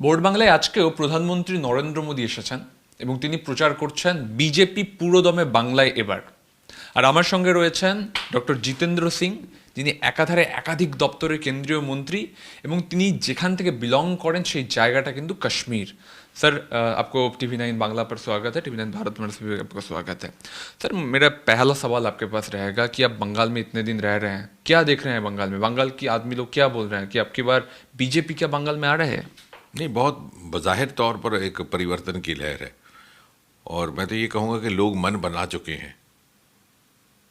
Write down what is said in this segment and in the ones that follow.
Board বাংলায় আজকেও প্রধানমন্ত্রী নরেন্দ্র মোদী এসেছেন এবং তিনি প্রচার করছেন বিজেপি পুরোদমে বাংলায় এবার। আর আমার সঙ্গে রয়েছেন ডক্টর জিতেন্দ্র সিং, যিনি একাধারে একাধিক দপ্তরের কেন্দ্রীয় মন্ত্রী এবং তিনি যেখান থেকে বিলং করেন সেই জায়গাটা কিন্তু কাশ্মীর। सर, आपको TV9 बांग्ला पर स्वागत है, TV9 भारत में भी आपका स्वागत है। सर, मेरा पहला सवाल आपके पास रहेगा कि आप बंगाल में इतने दिन रह रहे हैं, क्या देख रहे हैं बंगाल में? बंगाल की आदमी लोग क्या बोल रहे हैं कि अब की बार बीजेपी क्या बंगाल में आ रहे हैं? नहीं, बहुत बज़ाहिर तौर पर एक परिवर्तन की लहर है। और मैं तो ये कहूँगा कि लोग मन बना चुके हैं।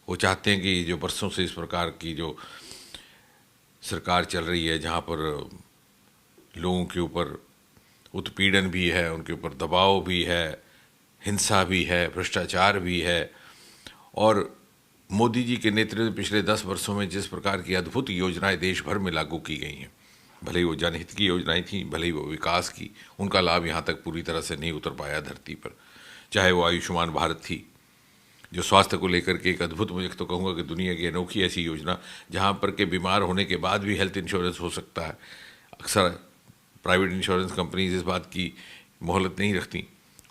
वो चाहते हैं कि जो बरसों से इस प्रकार की जो सरकार चल रही है, जहाँ पर लोगों के ऊपर उत्पीड़न भी है, उनके ऊपर दबाव भी है, हिंसा भी है, भ्रष्टाचार भी है, और मोदी जी के नेतृत्व में पिछले 10 वर्षों में जिस प्रकार की अद्भुत योजनाएं देश भर में लागू की गई हैं, भले ही वो जनहित की योजनाएं थी, भले ही वो विकास की, उनका लाभ यहाँ तक पूरी तरह से नहीं उतर पाया धरती पर। चाहे वो आयुष्मान भारत थी, जो स्वास्थ्य को लेकर के एक अद्भुत, मुझे तो कहूँगा कि दुनिया की अनोखी ऐसी योजना, जहाँ पर के बीमार होने के बाद भी हेल्थ इंश्योरेंस हो सकता है। अक्सर प्राइवेट इंश्योरेंस कंपनीज इस बात की मोहलत नहीं रखती।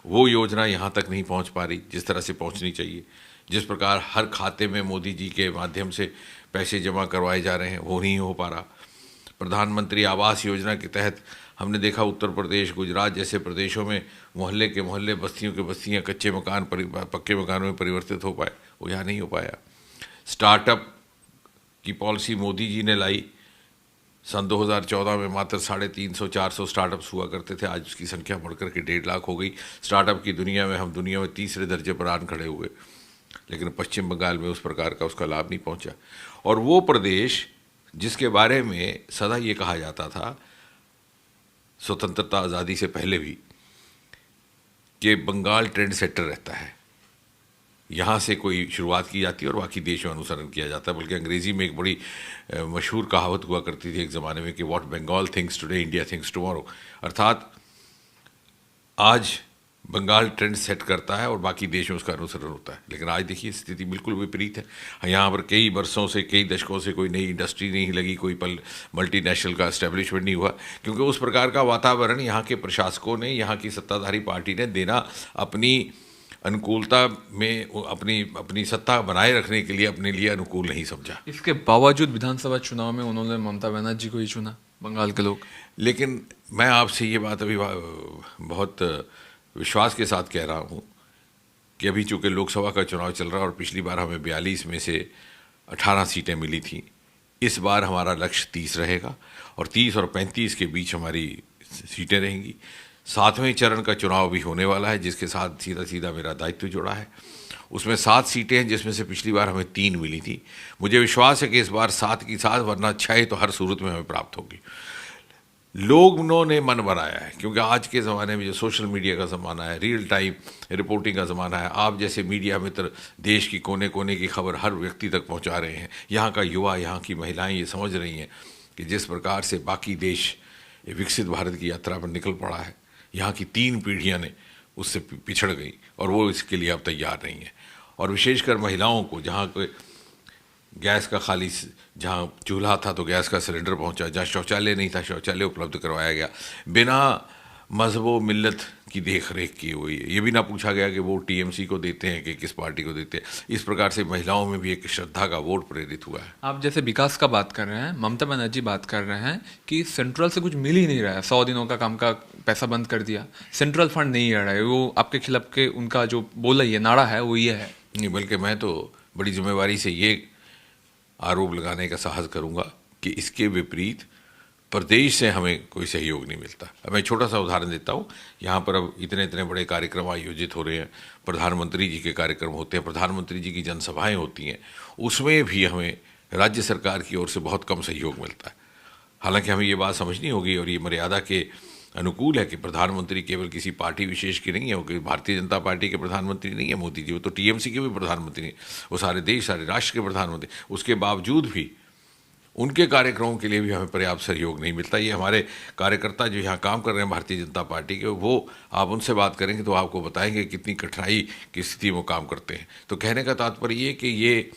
वो योजना यहाँ तक नहीं पहुँच पा रही जिस तरह से पहुँचनी चाहिए। जिस प्रकार हर खाते में मोदी जी के माध्यम से पैसे जमा करवाए जा रहे हैं, वो नहीं हो पा रहा। प्रधानमंत्री आवास योजना के तहत हमने देखा उत्तर प्रदेश, गुजरात जैसे प्रदेशों में मोहल्ले के मोहल्ले, बस्तियों के बस्तियाँ कच्चे मकान पक्के मकानों में परिवर्तित हो पाए, वो यहाँ नहीं हो पाया। स्टार्टअप की पॉलिसी मोदी जी ने लाई। सन 2014 में मात्र 350-400 स्टार्टअप्स हुआ करते थे, आज उसकी संख्या बढ़कर के 1.5 लाख हो गई। स्टार्टअप की दुनिया में हम दुनिया में तीसरे दर्जे पर आन खड़े हुए, लेकिन पश्चिम बंगाल में उस प्रकार का उसका लाभ नहीं पहुंचा। और वो प्रदेश जिसके बारे में सदा ये कहा जाता था, स्वतंत्रता आज़ादी से पहले भी, कि बंगाल ट्रेंड सेटर रहता है, यहाँ से कोई शुरुआत की जाती है और बाकी देश में अनुसरण किया जाता है। बल्कि अंग्रेज़ी में एक बड़ी मशहूर कहावत हुआ करती थी एक ज़माने में कि what Bengal thinks today, India thinks tomorrow. अर्थात आज बंगाल ट्रेंड सेट करता है और बाकी देश में उसका अनुसरण होता है। लेकिन आज देखिए स्थिति बिल्कुल विपरीत है। यहाँ पर कई वर्षों से, कई दशकों से कोई नई इंडस्ट्री नहीं लगी, कोई मल्टीनेशनल का एस्टेब्लिशमेंट नहीं हुआ, क्योंकि उस प्रकार का वातावरण यहाँ के प्रशासकों ने, यहाँ की सत्ताधारी पार्टी ने देना अपनी अनुकूलता में, अपनी सत्ता बनाए रखने के लिए अपने लिए अनुकूल नहीं समझा। इसके बावजूद विधानसभा चुनाव में उन्होंने ममता बनर्जी को ही चुना, बंगाल के लोग। लेकिन मैं आपसे ये बात अभी बहुत विश्वास के साथ कह रहा हूँ कि अभी चूँकि लोकसभा का चुनाव चल रहा है और पिछली बार हमें 42 में से 18 सीटें मिली थी, इस बार हमारा लक्ष्य 30 रहेगा और 30 और 35 के बीच हमारी सीटें रहेंगी। 7वें चरण का चुनाव भी होने वाला है, जिसके साथ सीधा सीधा मेरा दायित्व जुड़ा है। उसमें 7 सीटें हैं, जिसमें से पिछली बार हमें 3 मिली थी। मुझे विश्वास है कि इस बार 7 की 7, वरना 6 तो हर सूरत में हमें प्राप्त होगी। लोगों ने मन बनाया है, क्योंकि आज के ज़माने में जो सोशल मीडिया का ज़माना है, रियल टाइम रिपोर्टिंग का ज़माना है, आप जैसे मीडिया मित्र देश की कोने कोने की खबर हर व्यक्ति तक पहुंचा रहे हैं। यहाँ का युवा, यहाँ की महिलाएं ये समझ रही हैं कि जिस प्रकार से बाकी देश विकसित भारत की यात्रा पर निकल पड़ा है, यहाँ की 3 पीढ़ियाँ ने उससे पिछड़ गई और वो इसके लिए अब तैयार नहीं है। और विशेषकर महिलाओं को, जहाँ कोई गैस का खाली, जहाँ चूल्हा था तो गैस का सिलेंडर पहुंचा, जहाँ शौचालय नहीं था शौचालय उपलब्ध करवाया गया, बिना मजहब व मिल्लत की देख रेख की हुई है। ये भी ना पूछा गया कि वोट टीएमसी को देते हैं कि किस पार्टी को देते हैं। इस प्रकार से महिलाओं में भी एक श्रद्धा का वोट प्रेरित हुआ है। आप जैसे विकास का बात कर रहे हैं, ममता बनर्जी बात कर रहे हैं कि सेंट्रल से कुछ मिल ही नहीं रहा है, 100 दिनों का काम का पैसा बंद कर दिया, सेंट्रल फंड नहीं आ रहा है। वो आपके खिलाफ के उनका जो बोला ये नारा है वो ये है। नहीं, बल्कि मैं तो बड़ी जिम्मेवारी से ये आरोप लगाने का साहस करूंगा कि इसके विपरीत प्रदेश से हमें कोई सहयोग नहीं मिलता। अब मैं छोटा सा उदाहरण देता हूँ। यहाँ पर अब इतने इतने बड़े कार्यक्रम आयोजित हो रहे हैं, प्रधानमंत्री जी के कार्यक्रम होते हैं, प्रधानमंत्री जी की जनसभाएं होती हैं, उसमें भी हमें राज्य सरकार की ओर से बहुत कम सहयोग मिलता है। हालांकि हमें ये बात समझनी होगी और ये मर्यादा के अनुकूल है कि प्रधानमंत्री केवल किसी पार्टी विशेष की नहीं है, वो कि भारतीय जनता पार्टी के प्रधानमंत्री नहीं है मोदी जी, वो तो टीएमसी के भी प्रधानमंत्री हैं, वो सारे देश, सारे राष्ट्र के प्रधानमंत्री। उसके बावजूद भी उनके कार्यक्रमों के लिए भी हमें पर्याप्त सहयोग नहीं मिलता। ये हमारे कार्यकर्ता जो यहाँ काम कर रहे हैं भारतीय जनता पार्टी के, वो आप उनसे बात करेंगे तो आपको बताएंगे कितनी कठिनाई की स्थिति में काम करते हैं। तो कहने का तात्पर्य ये कि ये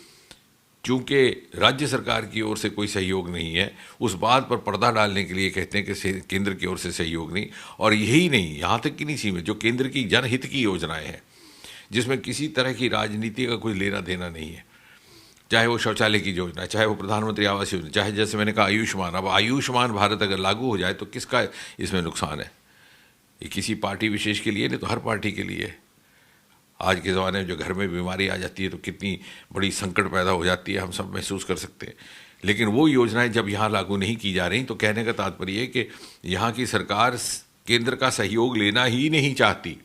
चूंकि राज्य सरकार की ओर से कोई सहयोग नहीं है, उस बात पर पर्दा डालने के लिए कहते हैं कि केंद्र की ओर से सहयोग नहीं। और यही नहीं, यहाँ तक कि नहीं सीमित, जो केंद्र की जनहित की योजनाएं हैं जिसमें किसी तरह की राजनीति का कोई लेना देना नहीं है, चाहे वो शौचालय की योजना, चाहे वो प्रधानमंत्री आवास योजना, चाहे जैसे मैंने कहा आयुष्मान। अब आयुष्मान भारत अगर लागू हो जाए तो किसका इसमें नुकसान है? ये किसी पार्टी विशेष के लिए नहीं, तो हर पार्टी के लिए है। आज के ज़माने में जो घर में बीमारी आ जाती है तो कितनी बड़ी संकट पैदा हो जाती है, हम सब महसूस कर सकते हैं। लेकिन वो योजनाएं जब यहाँ लागू नहीं की जा रही, तो कहने का तात्पर्य है कि यहाँ की सरकार केंद्र का सहयोग लेना ही नहीं चाहती।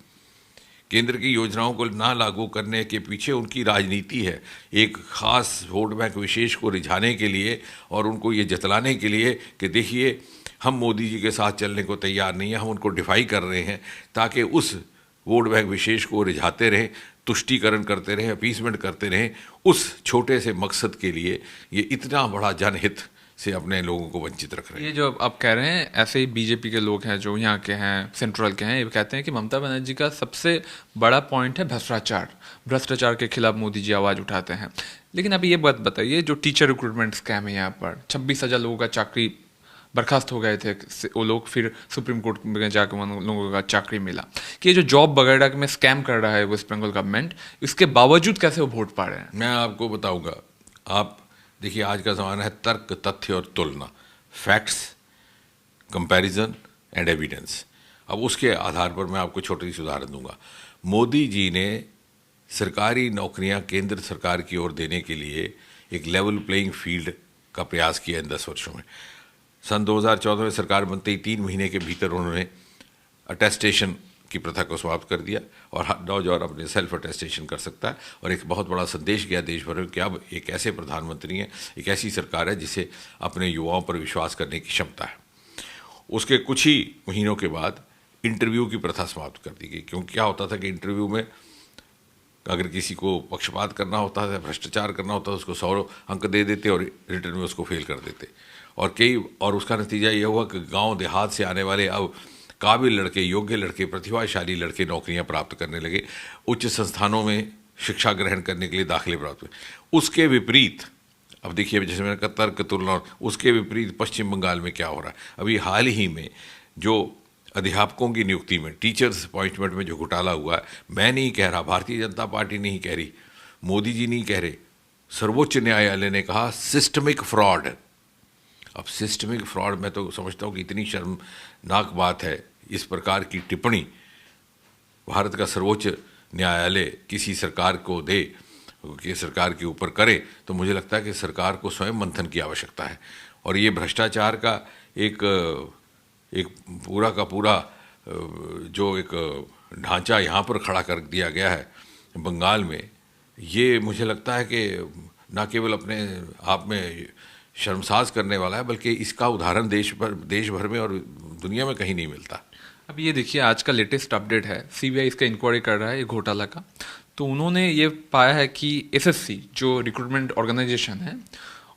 केंद्र की योजनाओं को ना लागू करने के पीछे उनकी राजनीति है, एक खास वोट बैंक विशेष को रिझाने के लिए और उनको ये जतलाने के लिए कि देखिए हम मोदी जी के साथ चलने को तैयार नहीं है, हम उनको डिफाई कर रहे हैं, ताकि उस वोट बैंक विशेष को रिझाते रहें, तुष्टीकरण करते रहें, अपीसमेंट करते रहें। उस छोटे से मकसद के लिए ये इतना बड़ा जनहित से अपने लोगों को वंचित रख रहे हैं। ये जो आप कह रहे हैं, ऐसे ही बीजेपी के लोग हैं जो यहाँ के हैं, सेंट्रल के हैं, ये कहते हैं कि ममता बनर्जी का सबसे बड़ा पॉइंट है भ्रष्टाचार। भ्रष्टाचार के खिलाफ मोदी जी आवाज़ उठाते हैं। लेकिन अब ये बात बताइए, जो टीचर रिक्रूटमेंट स्कैम है यहाँ पर 26,000 लोगों का चाकरी बर्खास्त हो गए थे वो लोग, फिर सुप्रीम कोर्ट में जाकर उन लोगों का चाकरी मिला। कि ये जो जॉब वगैरह में स्कैम कर रहा है वेस्ट बंगाल गवर्नमेंट, इसके बावजूद कैसे वो वोट पा रहे हैं? मैं आपको बताऊंगा। आप देखिए, आज का ज़माना है तर्क, तथ्य और तुलना, फैक्ट्स, कंपैरिजन एंड एविडेंस। अब उसके आधार पर मैं आपको छोटी सी उदाहरण दूंगा। मोदी जी ने सरकारी नौकरियां केंद्र सरकार की ओर देने के लिए एक लेवल प्लेइंग फील्ड का प्रयास किया इन 10 वर्षों में। सन 2014 में सरकार बनते ही 3 महीने के भीतर उन्होंने अटेस्टेशन की प्रथा को समाप्त कर दिया और नौजवान अपने सेल्फ अटेस्टेशन कर सकता है। और एक बहुत बड़ा संदेश गया देश भर में कि अब एक ऐसे प्रधानमंत्री हैं, एक ऐसी सरकार है जिसे अपने युवाओं पर विश्वास करने की क्षमता है। उसके कुछ ही महीनों के बाद इंटरव्यू की प्रथा समाप्त कर दी गई, क्योंकि क्या होता था कि इंटरव्यू में अगर किसी को पक्षपात करना होता था, भ्रष्टाचार करना होता था, उसको 100 अंक दे देते और रिटर्न में उसको फेल कर देते। और उसका नतीजा ये हुआ कि गांव देहात से आने वाले अब काबिल लड़के, योग्य लड़के, प्रतिभाशाली लड़के नौकरियां प्राप्त करने लगे, उच्च संस्थानों में शिक्षा ग्रहण करने के लिए दाखिले प्राप्त हुए। उसके विपरीत अब देखिए, जैसे मैंने कहा तर्क तुलना, उसके विपरीत पश्चिम बंगाल में क्या हो रहा है। अभी हाल ही में जो अध्यापकों की नियुक्ति में, टीचर्स अपॉइंटमेंट में जो घोटाला हुआ है, मैं नहीं कह रहा, भारतीय जनता पार्टी नहीं कह रही, मोदी जी नहीं कह रहे, सर्वोच्च न्यायालय ने कहा सिस्टमिक फ्रॉड। अब सिस्टमिक फ्रॉड, मैं तो समझता हूँ कि इतनी शर्मनाक बात है इस प्रकार की टिप्पणी भारत का सर्वोच्च न्यायालय किसी सरकार को दे, कि सरकार के ऊपर करे, तो मुझे लगता है कि सरकार को स्वयं मंथन की आवश्यकता है। और ये भ्रष्टाचार का एक पूरा का पूरा जो एक ढांचा यहाँ पर खड़ा कर दिया गया है बंगाल में, ये मुझे लगता है कि न केवल अपने आप में शर्मसाज करने वाला है, बल्कि इसका उदाहरण देश भर में और दुनिया में कहीं नहीं मिलता। अब ये देखिए, आज का लेटेस्ट अपडेट है, सीबीआई इसका इंक्वायरी कर रहा है ये घोटाला का। तो उन्होंने ये पाया है कि एसएससी जो रिक्रूटमेंट ऑर्गेनाइजेशन है,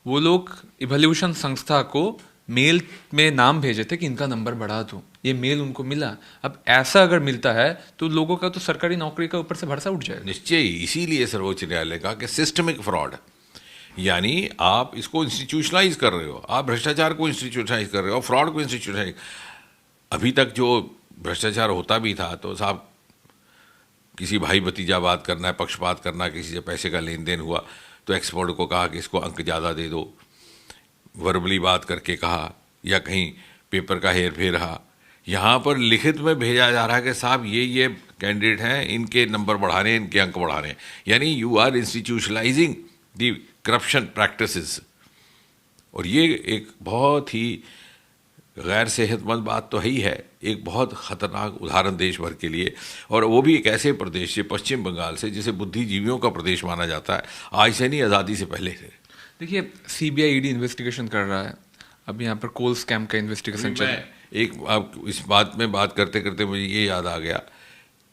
वो लोग इवोल्यूशन संस्था को मेल में नाम भेजे थे कि इनका नंबर बढ़ा दो। ये मेल उनको मिला। अब ऐसा अगर मिलता है तो लोगों का तो सरकारी नौकरी का ऊपर से भरोसा उठ जाएगा। निश्चय ही, इसीलिए सर्वोच्च न्यायालय कहा कि सिस्टमिक फ्रॉड, यानी आप इसको इंस्टीट्यूशनलाइज कर रहे हो, आप भ्रष्टाचार को इंस्टीट्यूशनलाइज कर रहे हो, फ्रॉड को इंस्टीट्यूशनलाइज। अभी तक जो भ्रष्टाचार होता भी था तो साहब किसी भाई भतीजा बात करना है, पक्षपात करना, किसी से पैसे का लेन देन हुआ तो एक्सपर्ट को कहा कि इसको अंक ज़्यादा दे दो, वर्बली बात करके कहा, या कहीं पेपर का हेर फेर रहा। यहाँ पर लिखित में भेजा जा रहा है कि साहब ये कैंडिडेट हैं, इनके नंबर बढ़ाने, इनके अंक बढ़ाने, यानी you are institutionalising the corruption practices. और ये एक बहुत ही गैर सेहतमंद बात तो ही है, एक बहुत ख़तरनाक उदाहरण देश भर के लिए, और वो भी एक ऐसे प्रदेश से, पश्चिम बंगाल से, जिसे बुद्धिजीवियों का प्रदेश माना जाता है, आज से नहीं, आज़ादी से पहले से। देखिए, सीबीआई ईडी इन्वेस्टिगेशन कर रहा है, अब यहाँ पर कोल स्कैम का इन्वेस्टिगेशन चल रहा है। आप इस बात में बात करते करते मुझे ये याद आ गया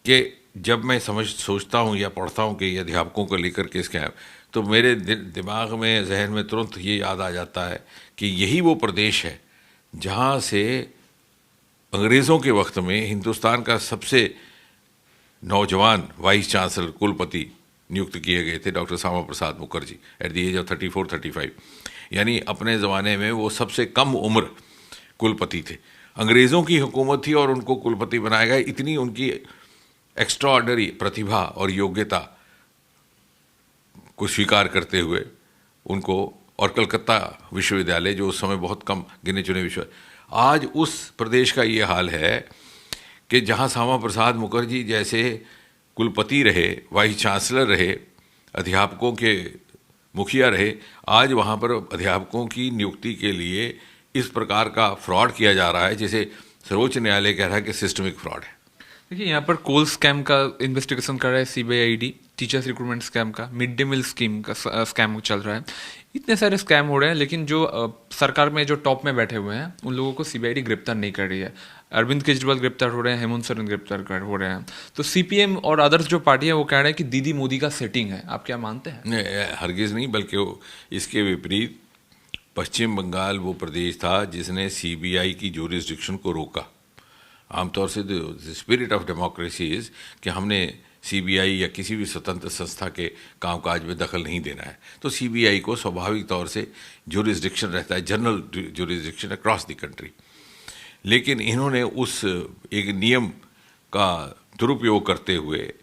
कि जब मैं सोचता हूँ या पढ़ता हूँ कि ये अध्यापकों को लेकर के स्कैम, तो मेरे दिमाग में, जहन में तुरंत ये याद आ जाता है कि यही वो प्रदेश है जहाँ से अंग्रेज़ों के वक्त में हिंदुस्तान का सबसे नौजवान वाइस चांसलर, कुलपति नियुक्त किए गए थे, doctor Shyama Prasad Mukherjee, at the age of 34-35। यानी अपने ज़माने में वो सबसे कम उम्र कुलपति थे। अंग्रेज़ों की हुकूमत थी और उनको कुलपति बनाया गया। इतनी उनकी एक्स्ट्रा ऑर्डनरी प्रतिभा और योग्यता को स्वीकार करते हुए उनको, और कलकत्ता विश्वविद्यालय जो उस समय बहुत कम गिने चुने आज उस प्रदेश का ये हाल है कि जहाँ श्यामा प्रसाद मुखर्जी जैसे कुलपति रहे, वाइस चांसलर रहे, अध्यापकों के मुखिया रहे, आज वहाँ पर अध्यापकों की नियुक्ति के लिए इस प्रकार का फ्रॉड किया जा रहा है, जिसे सर्वोच्च न्यायालय कह रहा है कि सिस्टमिक फ्रॉड है। देखिए, यहाँ पर कोल स्कैम का इन्वेस्टिगेशन कर रहा है सीबीआईडी, टीचर्स रिक्रूटमेंट स्कैम का, मिड डे मील स्कीम का स्कैम चल रहा है। इतने सारे स्कैम हो रहे हैं, लेकिन जो सरकार में जो टॉप में बैठे हुए हैं उन लोगों को सीबीआईडी गिरफ्तार नहीं कर रही है। अरविंद केजरीवाल गिरफ्तार हो रहे हैं, हेमंत सोरेन गिरफ्तार हो रहे हैं। तो सीपीएम और अदर्स जो पार्टी है वो कह रहे हैं कि दीदी मोदी का सेटिंग है। आप क्या मानते हैं? नहीं, हरगिज़ नहीं, बल्कि इसके विपरीत पश्चिम बंगाल वो प्रदेश था जिसने सीबीआई की ज्यूरिसडिक्शन को रोका। आमतौर से स्पिरिट ऑफ डेमोक्रेसी इज़ कि हमने सीबीआई या किसी भी स्वतंत्र संस्था के कामकाज में दखल नहीं देना है। तो सीबीआई को स्वाभाविक तौर से ज्यूरिसडिक्शन रहता है, general jurisdiction across the country. लेकिन इन्होंने उस एक नियम का दुरुपयोग करते हुए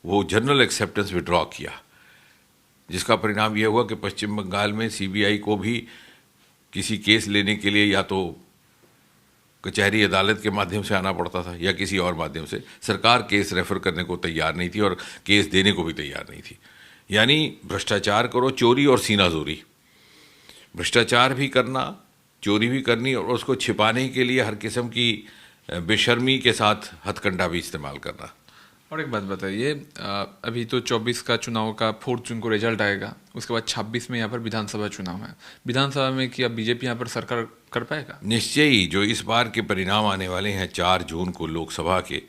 वो जनरल एक्सेप्टेंस विड्रॉ किया, जिसका परिणाम यह हुआ कि पश्चिम बंगाल में सीबीआई को भी किसी केस लेने के लिए या तो कचहरी अदालत के माध्यम से आना पड़ता था या किसी और माध्यम से। सरकार केस रेफर करने को तैयार नहीं थी और केस देने को भी तैयार नहीं थी। यानी भ्रष्टाचार करो, चोरी और सीनाजोरी, भ्रष्टाचार भी करना, चोरी भी करनी, और उसको छिपाने के लिए हर किस्म की बेशर्मी के साथ हथकंडा भी इस्तेमाल करना। और एक बात बताइए, अभी तो 24 का चुनाव का 4 जून को रिजल्ट आएगा, उसके बाद 26 में यहाँ पर विधानसभा चुनाव है। विधानसभा में क्या बीजेपी यहाँ पर सरकार कर पाएगा? निश्चय ही। जो इस बार के परिणाम आने वाले हैं 4 जून को लोकसभा के,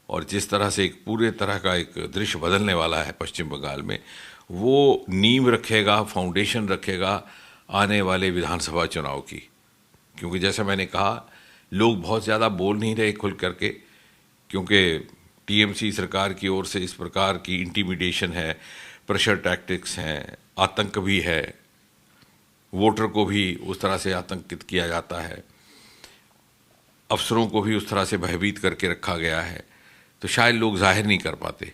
और जिस तरह से एक पूरे तरह का एक दृश्य बदलने वाला है पश्चिम बंगाल में, वो नींव रखेगा, फाउंडेशन रखेगा आने वाले विधानसभा चुनाव की। क्योंकि जैसा मैंने कहा, लोग बहुत ज़्यादा बोल नहीं रहे खुल करके, क्योंकि टीएमसी सरकार की ओर से इस प्रकार की इंटिमिडेशन है, प्रेशर टैक्टिक्स हैं, आतंक भी है, वोटर को भी उस तरह से आतंकित किया जाता है, अफसरों को भी उस तरह से भयभीत करके रखा गया है। तो शायद लोग जाहिर नहीं कर पाते,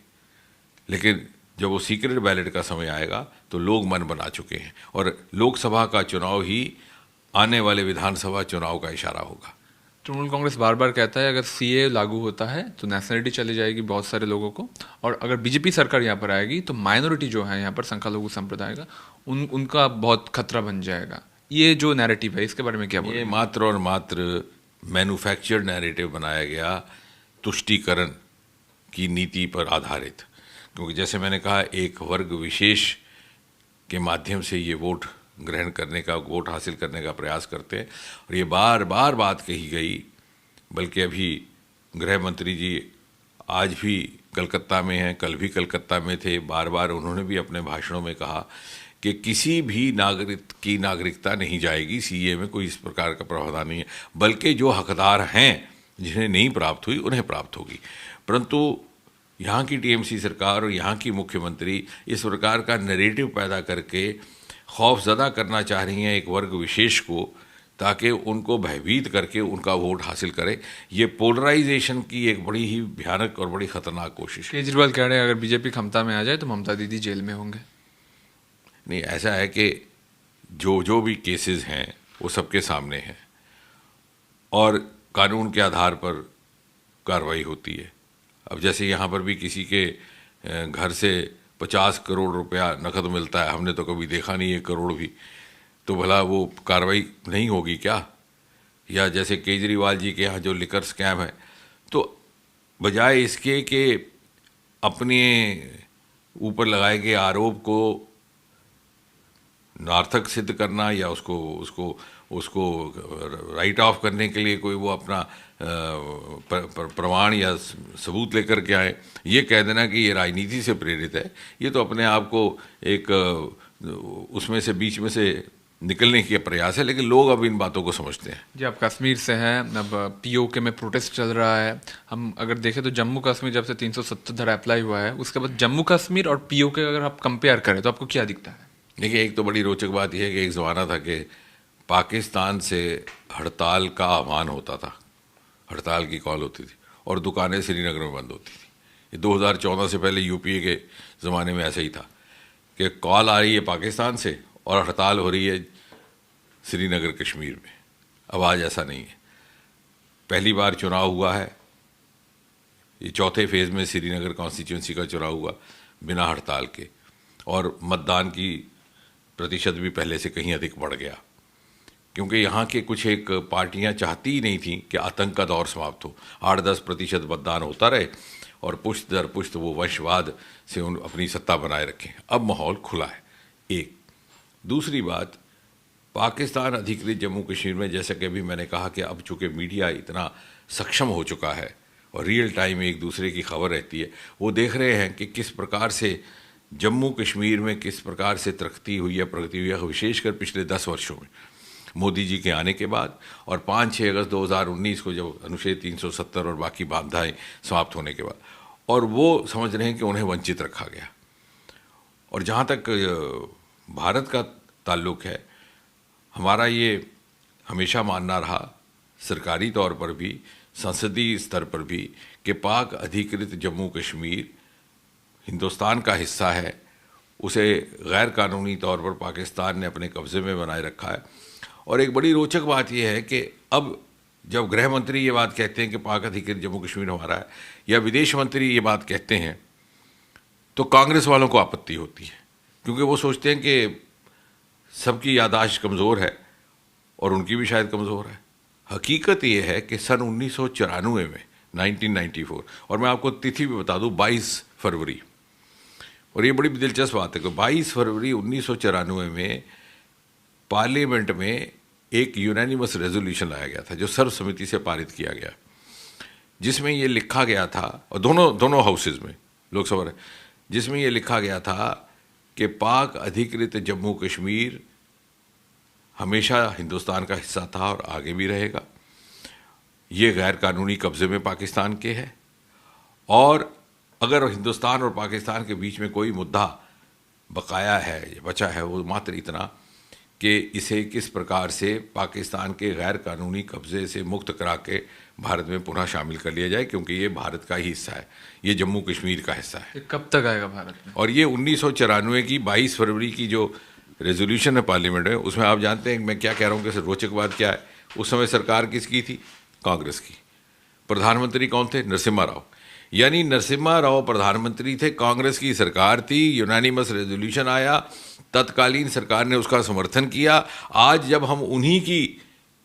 लेकिन जब वो सीक्रेट बैलेट का समय आएगा तो लोग मन बना चुके हैं, और लोकसभा का चुनाव ही आने वाले विधानसभा चुनाव का इशारा होगा। तृणमूल कांग्रेस बार बार कहता है अगर सीए लागू होता है तो नेशनलिटी चली जाएगी बहुत सारे लोगों को, और अगर बीजेपी सरकार यहाँ पर आएगी तो माइनॉरिटी जो है यहाँ पर संख्यालघु संप्रदाय का उनका बहुत खतरा बन जाएगा। ये जो नैरेटिव है, इसके बारे में क्या बोलेंगे? ये मात्र और मात्र मैन्युफैक्चर्ड नैरेटिव बनाया गया, तुष्टीकरण की नीति पर आधारित। क्योंकि जैसे मैंने कहा, एक वर्ग विशेष के माध्यम से ये वोट ग्रहण करने का, वोट हासिल करने का प्रयास करते हैं। और ये बार बार बात कही गई, बल्कि अभी गृह मंत्री जी आज भी कलकत्ता में हैं, कल भी कलकत्ता में थे, बार बार उन्होंने भी अपने भाषणों में कहा कि किसी भी नागरिक की नागरिकता नहीं जाएगी, सीए में कोई इस प्रकार का प्रावधान नहीं है, बल्कि जो हकदार हैं, जिन्हें नहीं प्राप्त हुई उन्हें प्राप्त होगी। परंतु यहाँ की टीएमसी सरकार और यहाँ की मुख्यमंत्री इस प्रकार का नैरेटिव पैदा करके खौफजदा करना चाह रही हैं एक वर्ग विशेष को, ताकि उनको भयभीत करके उनका वोट हासिल करे। ये पोलराइजेशन की एक बड़ी ही भयानक और बड़ी खतरनाक कोशिश है। केजरीवाल कह रहे हैं अगर बीजेपी क्षमता में आ जाए तो ममता दीदी जेल में होंगे। नहीं, ऐसा है कि जो भी केसेस हैं वो सबके सामने हैं और कानून के आधार पर कार्रवाई होती है। अब जैसे यहाँ पर भी किसी के घर से 50 करोड़ रुपया नकद मिलता है, हमने तो कभी देखा नहीं 1 करोड़ भी, तो भला वो कार्रवाई नहीं होगी क्या? या जैसे केजरीवाल जी के यहाँ जो लिकर स्कैम है, तो बजाय इसके कि अपने ऊपर लगाए गए आरोप को नार्थक सिद्ध करना या उसको राइट ऑफ करने के लिए कोई वो अपना प्रमाण या सबूत लेकर के आए, ये कह देना कि ये राजनीति से प्रेरित है, ये तो अपने आप को एक उसमें से बीच में से निकलने की प्रयास है, लेकिन लोग अब इन बातों को समझते हैं। जी, आप कश्मीर से हैं, अब पीओके में प्रोटेस्ट चल रहा है। हम अगर देखें तो जम्मू कश्मीर जब से 370 धारा अप्लाई हुआ है, उसके बाद जम्मू कश्मीर और पीओके अगर आप कंपेयर करें तो आपको क्या दिखता है? देखिए, एक तो बड़ी रोचक बात यह है कि एक ज़माना था कि पाकिस्तान से हड़ताल का आह्वान होता था, हड़ताल की कॉल होती थी और दुकानें श्रीनगर में बंद होती थी। ये 2014 से पहले यूपीए के ज़माने में ऐसा ही था कि कॉल आ रही है पाकिस्तान से और हड़ताल हो रही है श्रीनगर कश्मीर में। अब आज ऐसा नहीं है। पहली बार चुनाव हुआ है, ये चौथे फेज़ में श्रीनगर कॉन्स्टिट्यूंसी का चुनाव हुआ बिना हड़ताल के, और मतदान की प्रतिशत भी पहले से कहीं अधिक बढ़ गया, क्योंकि यहाँ के कुछ एक पार्टियाँ चाहती ही नहीं थी कि आतंक का दौर समाप्त हो। 8-10% मतदान होता रहे और पुश्त दर पुश्त वो वंशवाद से उन अपनी सत्ता बनाए रखें। अब माहौल खुला है। एक दूसरी बात, पाकिस्तान अधिकृत जम्मू कश्मीर में, जैसा कि अभी मैंने कहा कि अब चूँकि मीडिया इतना सक्षम हो चुका है और रियल टाइम एक दूसरे की खबर रहती है, वो देख रहे हैं कि किस प्रकार से जम्मू कश्मीर में किस प्रकार से तरक्की हुई है, प्रगति हुई है, विशेषकर पिछले 10 वर्षों में मोदी जी के आने के बाद, और 5-6 अगस्त 2019 को जब अनुच्छेद 370 और बाकी बाधाएं समाप्त होने के बाद, और वो समझ रहे हैं कि उन्हें वंचित रखा गया। और जहाँ तक भारत का ताल्लुक है, हमारा ये हमेशा मानना रहा, सरकारी तौर पर भी, संसदीय स्तर पर भी, कि पाक अधिकृत जम्मू कश्मीर हिंदुस्तान का हिस्सा है। उसे गैर कानूनी तौर पर पाकिस्तान ने अपने कब्ज़े में बनाए रखा है। और एक बड़ी रोचक बात यह है कि अब जब गृह मंत्री ये बात कहते हैं कि पाक अधिकृत जम्मू कश्मीर हमारा है, या विदेश मंत्री ये बात कहते हैं, तो कांग्रेस वालों को आपत्ति होती है, क्योंकि वो सोचते हैं कि सबकी याददाश्त कमज़ोर है और उनकी भी शायद कमज़ोर है। हकीकत ये है कि सन 1994 में 1994, और मैं आपको तिथि भी बता दूं, 22 फरवरी, और ये बड़ी दिलचस्प बात है कि 22 फरवरी 1994 में पार्लियामेंट में एक यूनानिमस रेजोल्यूशन लाया गया था, जो सर्वसम्मति से पारित किया गया, जिसमें ये लिखा गया था, और दोनों हाउसेज में, लोकसभा में, जिसमें ये लिखा गया था कि पाक अधिकृत जम्मू कश्मीर हमेशा हिंदुस्तान का हिस्सा था और आगे भी रहेगा। ये गैर कानूनी कब्ज़े में पाकिस्तान के है, और अगर हिंदुस्तान और पाकिस्तान के बीच में कोई मुद्दा बकाया है या बचा है, वो मात्र इतना कि इसे किस प्रकार से पाकिस्तान के गैर कानूनी कब्ज़े से मुक्त करा के भारत में पुनः शामिल कर लिया जाए, क्योंकि ये भारत का ही हिस्सा है, ये जम्मू कश्मीर का हिस्सा है। कब तक आएगा भारत में? और ये 1994 की 22 फरवरी की जो रेजोल्यूशन है पार्लियामेंट में, उसमें आप जानते हैं मैं क्या कह रहा हूँ कि रोचक बात क्या है, उस समय सरकार किसकी थी? कांग्रेस की। प्रधानमंत्री कौन थे? नरसिम्हा राव। यानी नरसिम्हा राव प्रधानमंत्री थे, कांग्रेस की सरकार थी, यूनानिमस रेजोल्यूशन आया, तत्कालीन सरकार ने उसका समर्थन किया। आज जब हम उन्हीं की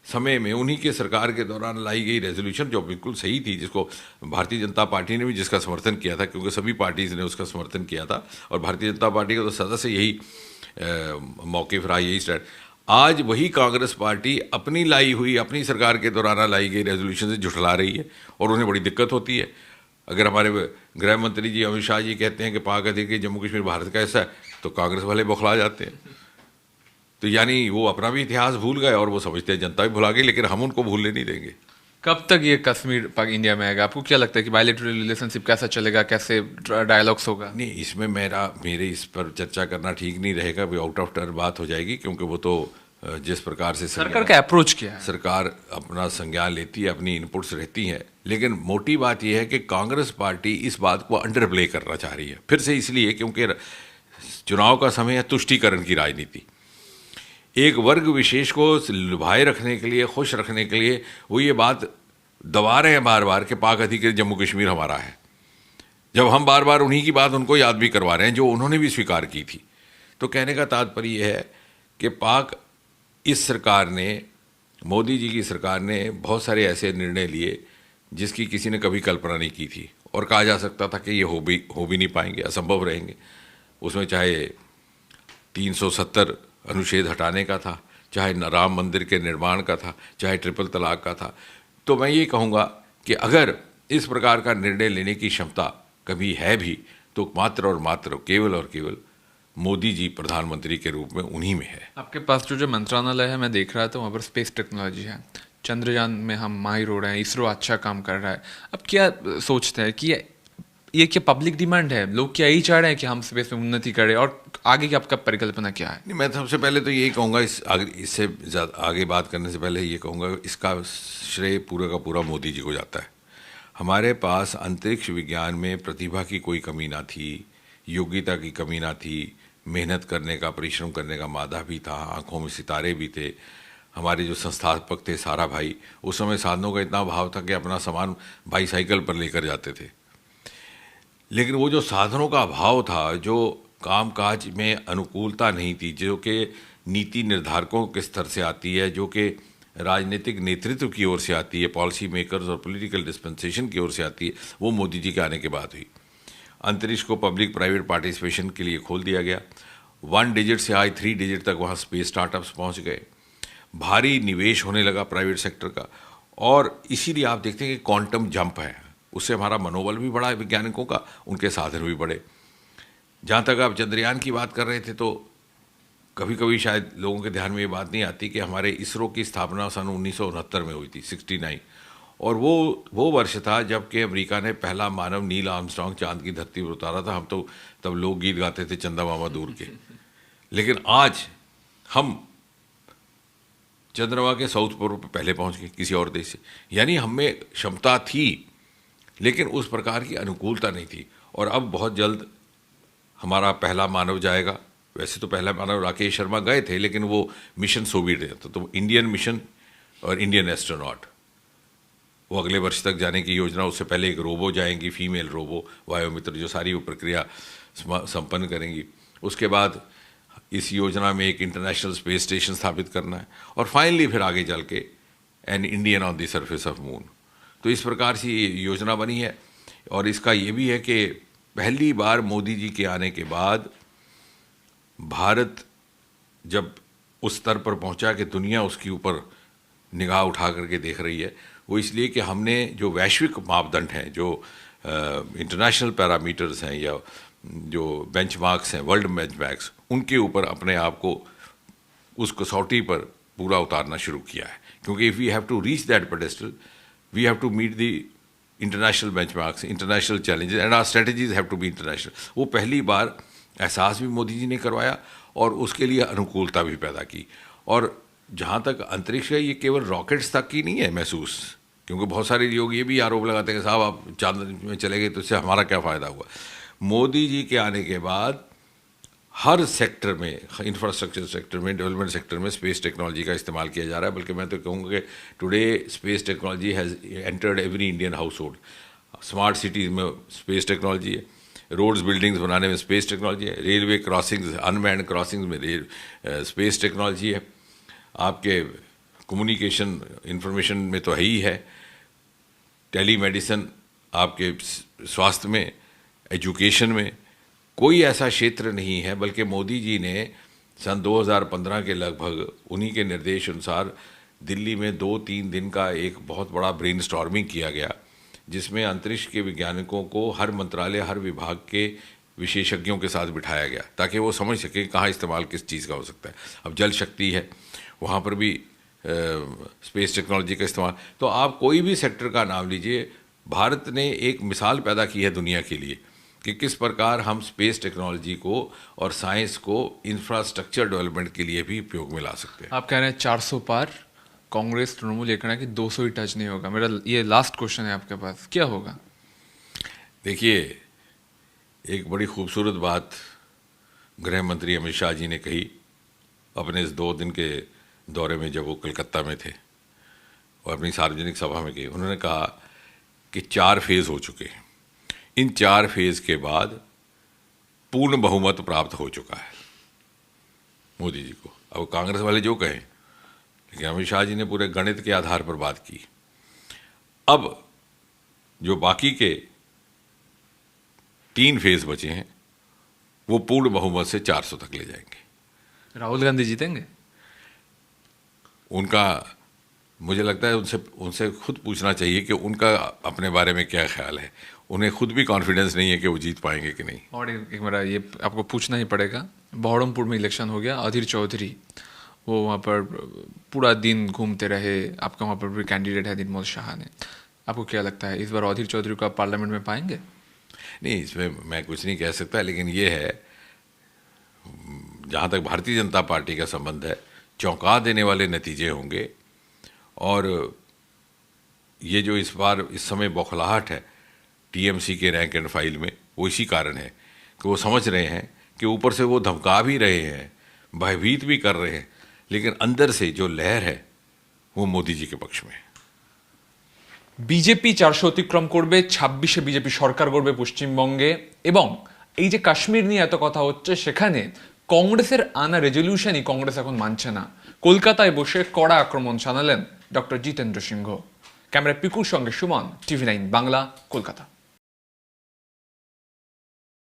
समय में, उन्हीं के सरकार के दौरान लाई गई रेजोल्यूशन, जो बिल्कुल सही थी, जिसको भारतीय जनता पार्टी ने भी जिसका समर्थन किया था, क्योंकि सभी पार्टीज ने उसका समर्थन किया था, और भारतीय जनता पार्टी का तो सदा से यही मौक़िफ़ रहा, यही स्टैंड। आज वही कांग्रेस पार्टी अपनी लाई हुई, अपनी सरकार के दौरान लाई गई रेजोल्यूशन से झुठला रही है, और उन्हें बड़ी दिक्कत होती है। अगर हमारे गृह मंत्री जी अमित शाह जी कहते हैं कि पाक अधिकृत जम्मू कश्मीर भारत का हिस्सा है, तो कांग्रेस वाले बौखला जाते हैं। तो यानी वो अपना भी इतिहास भूल गए और वो समझते हैं जनता भी भुला गई, लेकिन हम उनको भूलने नहीं देंगे। कब तक ये कश्मीर पाक इंडिया में आएगा? आपको क्या लगता है कि बायलैटरल रिलेशनशिप कैसा चलेगा, कैसे डायलॉग्स होगा? नहीं, इसमें मेरे इस पर चर्चा करना ठीक नहीं रहेगा, भी आउट ऑफ टर्न बात हो जाएगी, क्योंकि वो तो जिस प्रकार से सरकार का अप्रोच क्या है, सरकार अपना संज्ञान लेती है, अपनी इनपुट्स रहती हैं, लेकिन मोटी बात यह है कि कांग्रेस पार्टी इस बात को अंडर प्ले करना चाह रही है, फिर से इसलिए क्योंकि चुनाव का समय है, तुष्टीकरण की राजनीति। एक वर्ग विशेष को लुभाए रखने के लिए, खुश रखने के लिए वो ये बात दबा रहे हैं बार बार कि पाक अधिकृत जम्मू कश्मीर हमारा है, जब हम बार बार उन्हीं की बात उनको याद भी करवा रहे हैं जो उन्होंने भी स्वीकार की थी। तो कहने का तात्पर्य यह है कि पाक, इस सरकार ने, मोदी जी की सरकार ने बहुत सारे ऐसे निर्णय लिए जिसकी किसी ने कभी कल्पना नहीं की थी, और कहा जा सकता था कि ये हो भी नहीं पाएंगे, असंभव रहेंगे। उसमें चाहे 370 अनुच्छेद हटाने का था, चाहे राम मंदिर के निर्माण का था, चाहे ट्रिपल तलाक का था। तो मैं ये कहूँगा कि अगर इस प्रकार का निर्णय लेने की क्षमता कभी है भी, तो मात्र और मात्र केवल और केवल मोदी जी प्रधानमंत्री के रूप में उन्हीं में है। आपके पास जो जो मंत्रालय है मैं देख रहा था वहाँ पर स्पेस टेक्नोलॉजी है, चंद्रयान में हम माहिर हो रहे हैं, इसरो अच्छा काम कर रहा है। अब क्या सोचते हैं कि ये क्या पब्लिक डिमांड है, लोग क्या यही चाह रहे हैं कि हम स्पेस में उन्नति करें, और आगे की आपका परिकल्पना क्या है? नहीं, मैं सबसे पहले तो यही कहूँगा, इससे आगे बात करने से पहले ये कहूँगा, इसका श्रेय पूरा का पूरा मोदी जी को जाता है। हमारे पास अंतरिक्ष विज्ञान में प्रतिभा की कोई कमी ना थी, योग्यता की कमी ना थी, मेहनत करने का, परिश्रम करने का मादा भी था, आंखों में सितारे भी थे। हमारे जो संस्थापक थे सारा भाई, उस समय साधनों का इतना अभाव था कि अपना सामान बाईसाइकिल पर लेकर जाते थे। लेकिन वो जो साधनों का अभाव था, जो कामकाज में अनुकूलता नहीं थी, जो कि नीति निर्धारकों के स्तर से आती है, जो कि राजनीतिक नेतृत्व की ओर से आती है, पॉलिसी मेकर्स और पॉलिटिकल डिस्पेंसेशन की ओर से आती है, वो मोदी जी के आने के बाद हुई। अंतरिक्ष को पब्लिक प्राइवेट पार्टिसिपेशन के लिए खोल दिया गया। 1 डिजिट से आज 3 डिजिट तक वहाँ स्पेस स्टार्टअप्स पहुँच गए। भारी निवेश होने लगा प्राइवेट सेक्टर का, और इसीलिए आप देखते हैं कि क्वांटम जंप है। उससे हमारा मनोबल भी बढ़ा वैज्ञानिकों का, उनके साधन भी बढ़े। जहाँ तक आप चंद्रयान की बात कर रहे थे, तो कभी कभी शायद लोगों के ध्यान में ये बात नहीं आती कि हमारे इसरो की स्थापना सन 1969 में हुई थी, 69, और वो वर्ष था जबकि अमेरिका ने पहला मानव नील आर्मस्ट्रांग चांद की धरती पर उतारा था। हम तो तब लोकगीत गाते थे, चंदा मामा दूर के। लेकिन आज हम चंद्रमा के साउथ पोल पर पहले पहुंच गए किसी और देश से। यानी हम में क्षमता थी, लेकिन उस प्रकार की अनुकूलता नहीं थी। और अब बहुत जल्द हमारा पहला मानव जाएगा। वैसे तो पहला मानव राकेश शर्मा गए थे, लेकिन वो मिशन सोवियत है, तो इंडियन मिशन और इंडियन एस्ट्रोनॉट, वो अगले वर्ष तक जाने की योजना। उससे पहले एक रोबो जाएंगी, फीमेल रोबो वायुमित्र, जो सारी वो प्रक्रिया संपन्न करेंगी। उसके बाद इस योजना में एक इंटरनेशनल स्पेस स्टेशन स्थापित करना है, और फाइनली फिर आगे चल के an Indian on the surface of moon. तो इस प्रकार से ये योजना बनी है। और इसका ये भी है कि पहली बार मोदी जी के आने के बाद भारत जब उस स्तर पर पहुंचा कि दुनिया उसके ऊपर निगाह उठा करके देख रही है, वो इसलिए कि हमने जो वैश्विक मापदंड हैं, जो इंटरनेशनल पैरामीटर्स हैं या जो बेंचमार्क्स हैं, वर्ल्ड बेंचमार्क्स, उनके ऊपर अपने आप को उस कसौटी पर पूरा उतारना शुरू किया है। क्योंकि if we have to reach that pedestal, we have to meet the international benchmarks, international challenges, and our strategies have to be international. वो पहली बार एहसास भी मोदी जी ने करवाया और उसके लिए अनुकूलता भी पैदा की। और जहाँ तक अंतरिक्ष है, ये केवल रॉकेट्स तक की नहीं है महसूस, क्योंकि बहुत सारे लोग ये भी आरोप लगाते हैं कि साहब आप चांद में चले गए तो इससे हमारा क्या फ़ायदा हुआ। मोदी जी के आने के बाद हर सेक्टर में, इंफ्रास्ट्रक्चर सेक्टर में, डेवलपमेंट सेक्टर में स्पेस टेक्नोलॉजी का इस्तेमाल किया जा रहा है। बल्कि मैं तो कहूँगा कि today space technology has entered every Indian house hold. Smart cities में स्पेस टेक्नोलॉजी है, रोड्स बिल्डिंग्स बनाने में स्पेस टेक्नोलॉजी है, रेलवे क्रॉसिंग्स, अनमैन्ड क्रॉसिंग्स में स्पेस टेक्नोलॉजी है, आपके कम्युनिकेशन इंफॉर्मेशन में तो है ही है, टेली मेडिसिन, आपके स्वास्थ्य में, एजुकेशन में कोई ऐसा क्षेत्र नहीं है। बल्कि मोदी जी ने सन 2015 के लगभग उन्हीं के निर्देश अनुसार दिल्ली में 2-3 दिन का एक बहुत बड़ा ब्रेनस्टॉर्मिंग किया गया, जिसमें अंतरिक्ष के वैज्ञानिकों को हर मंत्रालय, हर विभाग के विशेषज्ञों के साथ बिठाया गया, ताकि वो समझ सकें कहाँ इस्तेमाल किस चीज़ का हो सकता है। अब जल शक्ति है, वहाँ पर भी स्पेस टेक्नोलॉजी का इस्तेमाल। तो आप कोई भी सेक्टर का नाम लीजिए, भारत ने एक मिसाल पैदा की है दुनिया के लिए कि किस प्रकार हम स्पेस टेक्नोलॉजी को और साइंस को इंफ्रास्ट्रक्चर डेवलपमेंट के लिए भी उपयोग में ला सकते हैं। आप कह रहे हैं 400 पार, कांग्रेस तृणमूल ये कहना है कि 200 ही टच नहीं होगा। मेरा ये लास्ट क्वेश्चन है आपके पास, क्या होगा? देखिए, एक बड़ी खूबसूरत बात गृह मंत्री अमित शाह जी ने कही अपने इस 2 दिन के दौरे में, जब वो कलकत्ता में थे और अपनी सार्वजनिक सभा में गए। उन्होंने कहा कि 4 फेज़ हो चुके हैं, इन 4 फेज़ के बाद पूर्ण बहुमत प्राप्त हो चुका है मोदी जी को। अब कांग्रेस वाले जो कहें, लेकिन अमित शाह जी ने पूरे गणित के आधार पर बात की। अब जो बाकी के 3 फेज़ बचे हैं, वो पूर्ण बहुमत से 400 तक ले जाएंगे। राहुल गांधी जीतेंगे? उनका, मुझे लगता है उनसे खुद पूछना चाहिए कि उनका अपने बारे में क्या ख्याल है। उन्हें खुद भी कॉन्फिडेंस नहीं है कि वो जीत पाएंगे कि नहीं। और एक मेरा ये आपको पूछना ही पड़ेगा, बहरमपुर में इलेक्शन हो गया, अधीर चौधरी वो वहाँ पर पूरा दिन घूमते रहे, आपका वहाँ पर भी कैंडिडेट है निर्मल शाह ने, आपको क्या लगता है इस बार अधीर चौधरी को आप पार्लियामेंट में पाएंगे? नहीं, इसमें मैं कुछ नहीं कह सकता, लेकिन ये है, जहाँ तक भारतीय जनता पार्टी का संबंध है, चौंका देने वाले नतीजे होंगे। और ये जो इस बार इस समय बौखलाहट है टीएमसी के रैंक एंड फाइल में, वो इसी कारण है कि वो समझ रहे हैं कि ऊपर से वो धमका भी रहे हैं, भयभीत भी कर रहे हैं, लेकिन अंदर से जो लहर है वो मोदी जी के पक्ष में है। বিজেপি 400 অতিক্রম করবে, 26-এ বিজেপি সরকার গড়বে পশ্চিমবঙ্গে, এবং এই যে কাশ্মীর নিয়ে এত কথা হচ্ছে সেখানে কংগ্রেসের আনা রেজলিউশনই কংগ্রেস এখন মানছে না। কলকাতায় বসে কড়া আক্রমণ জানালেন ডক্টর জিতেন্দ্র সিংহ। ক্যামেরায় পিকুর সঙ্গে সুমন, টিভি9 বাংলা, কলকাতা।